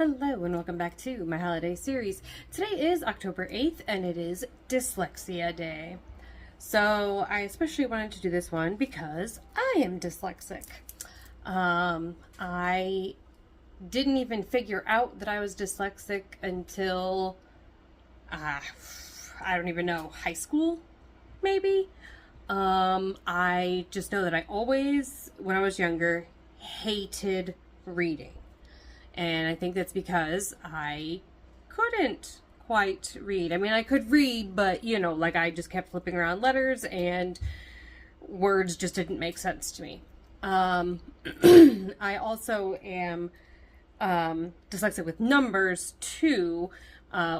Hello and welcome back to my holiday series. Today is October 8th and it is Dyslexia Day. So I especially wanted to do this one because I am dyslexic. I didn't even figure out that I was dyslexic until, I don't even know, high school, maybe? I just know that I always, when I was younger, hated reading. And I think that's because I couldn't quite read. I mean, I could read, but, like I just kept flipping around letters and words just didn't make sense to me. I also am dyslexic with numbers, too,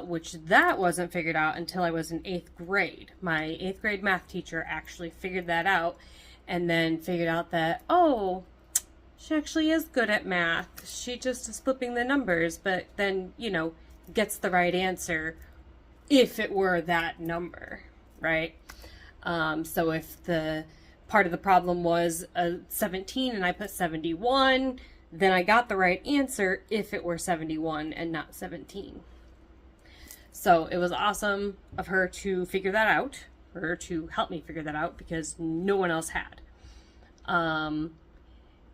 which that wasn't figured out until I was in 8th grade. My 8th grade math teacher actually figured that out and then figured out that, she actually is good at math. She just is flipping the numbers, but then, gets the right answer if it were that number, right? So if the part of the problem was 17 and I put 71, then I got the right answer if it were 71 and not 17. So it was awesome of her to figure that out, for her to help me figure that out, because no one else had.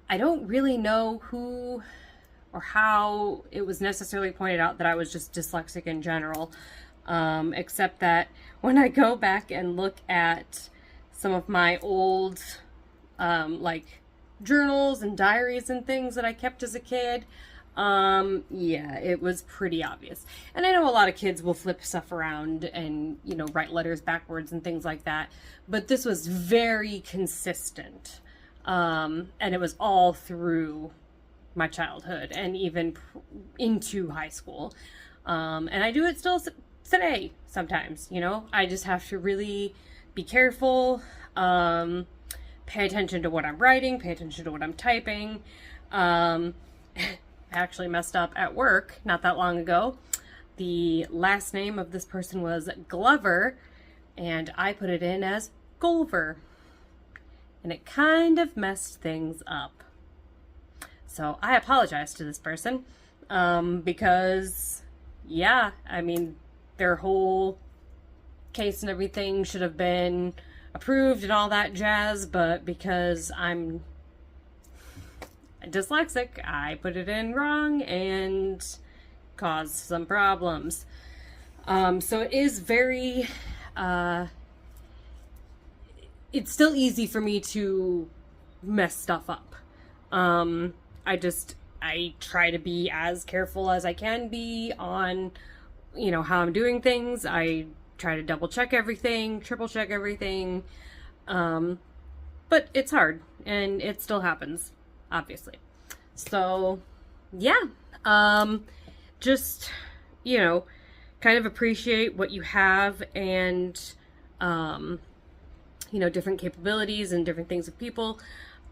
I don't really know who or how it was necessarily pointed out that I was just dyslexic in general, except that when I go back and look at some of my old, journals and diaries and things that I kept as a kid, it was pretty obvious. And I know a lot of kids will flip stuff around and, write letters backwards and things like that, but this was very consistent. And it was all through my childhood and even into high school. And I do it still today sometimes, I just have to really be careful, pay attention to what I'm writing, pay attention to what I'm typing. I actually messed up at work not that long ago. The last name of this person was Glover, and I put it in as Golver. And it kind of messed things up. So I apologize to this person, because, their whole case and everything should have been approved and all that jazz, but because I'm dyslexic, I put it in wrong and caused some problems. So it is very, it's still easy for me to mess stuff up. I try to be as careful as I can be on, how I'm doing things. I try to double check everything, triple check everything. But it's hard and it still happens, obviously. So, just, kind of appreciate what you have and, different capabilities and different things of people.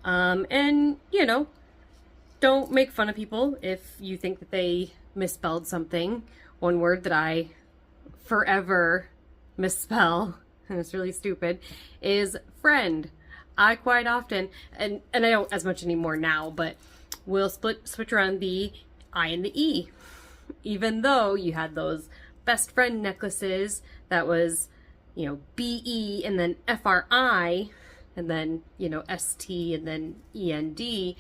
And, don't make fun of people if you think that they misspelled something. One word that I forever misspell, and it's really stupid, is friend. I quite often, and I don't as much anymore now, but will switch around the I and the E. Even though you had those best friend necklaces that was, BE and then FRI and then, ST and then END.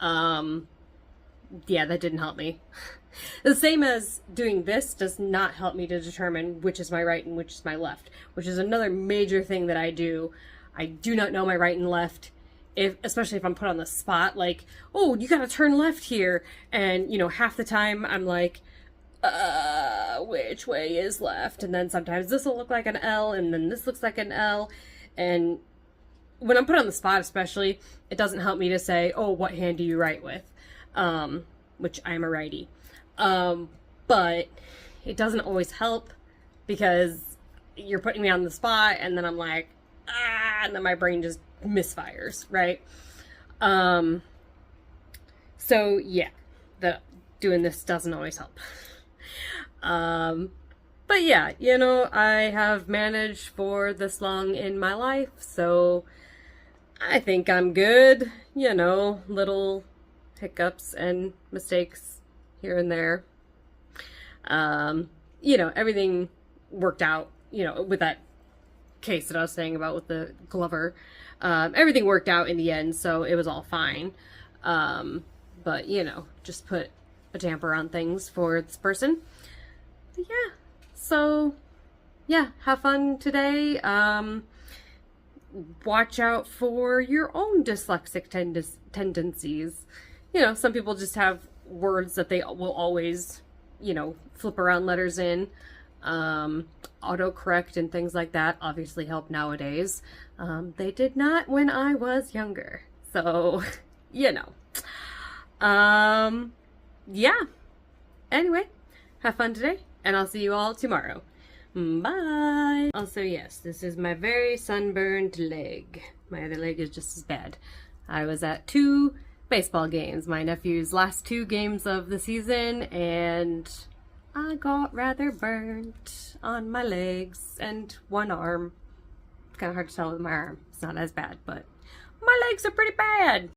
That didn't help me. The same as doing this does not help me to determine which is my right and which is my left, which is another major thing that I do. I do not know my right and left, especially if I'm put on the spot, like, oh, you gotta turn left here. And, half the time I'm like, which way is left? And then sometimes this will look like an L and then this looks like an L. And when I'm put on the spot, especially, it doesn't help me to say, oh, what hand do you write with? Which I'm a righty. But it doesn't always help because you're putting me on the spot and then I'm like, and then my brain just misfires, right? So yeah, doing this doesn't always help. But yeah, I have managed for this long in my life, so I think I'm good. Little hiccups and mistakes here and there, You know, everything worked out, you know, with that case that I was saying about with the Glover. Everything worked out in the end, so it was all fine. But, you know, just put a damper on things for this person. But yeah, so yeah, have fun today. Watch out for your own dyslexic tendencies. You know, some people just have words that they will always, you know, flip around letters in. Autocorrect and things like that obviously help nowadays. They did not when I was younger. So, you know. Yeah. Anyway, have fun today, and I'll see you all tomorrow. Bye! Also, yes, this is my very sunburned leg. My other leg is just as bad. I was at 2 baseball games, my nephew's last 2 games of the season, and I got rather burnt on my legs and one arm. It's kind of hard to tell with my arm. It's not as bad, but my legs are pretty bad.